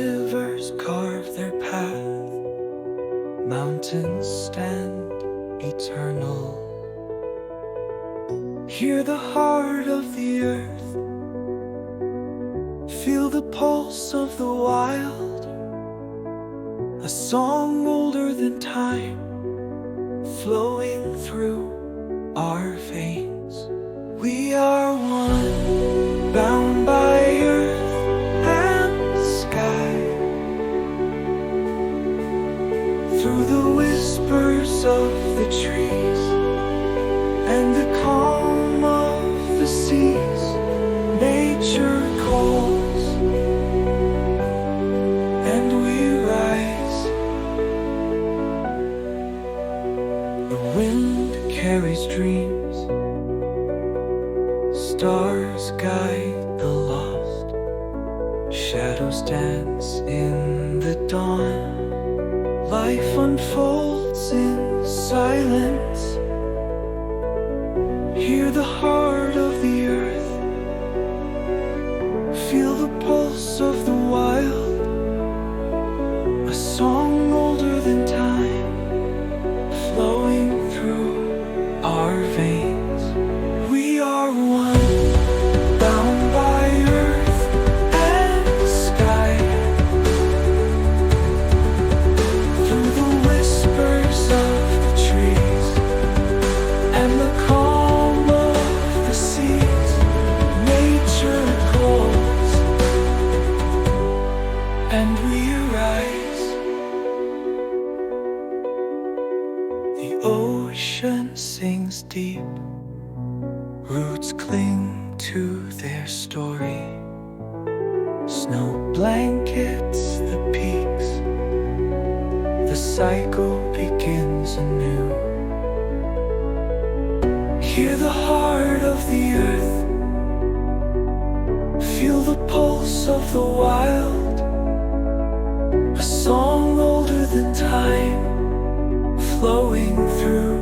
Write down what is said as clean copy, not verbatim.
Rivers carve their path, mountains stand eternal. Hear the heart of the earth, feel the pulse of the wild, a song older than time, flowing through our veins. We are one, bound by earth and sky. Through the whispers of the trees and the calm of the seas, nature calls and we rise. The wind carries dreams, stars guide the lost, shadows dance in the dawn. Life unfolds in silence. Hear the heart of the earth, feel the pulse of the wild, a song older than time, flowing through our veins. We are one, bound by earth and sky. Through the whispers of the trees and the calm of the seas, nature calls and we arise. The ocean sings deep, roots cling to their story. Snow blankets the peaks, the cycle begins anew. Hear the heart of the earth, feel the pulse of the wild, a song older than time, flowing through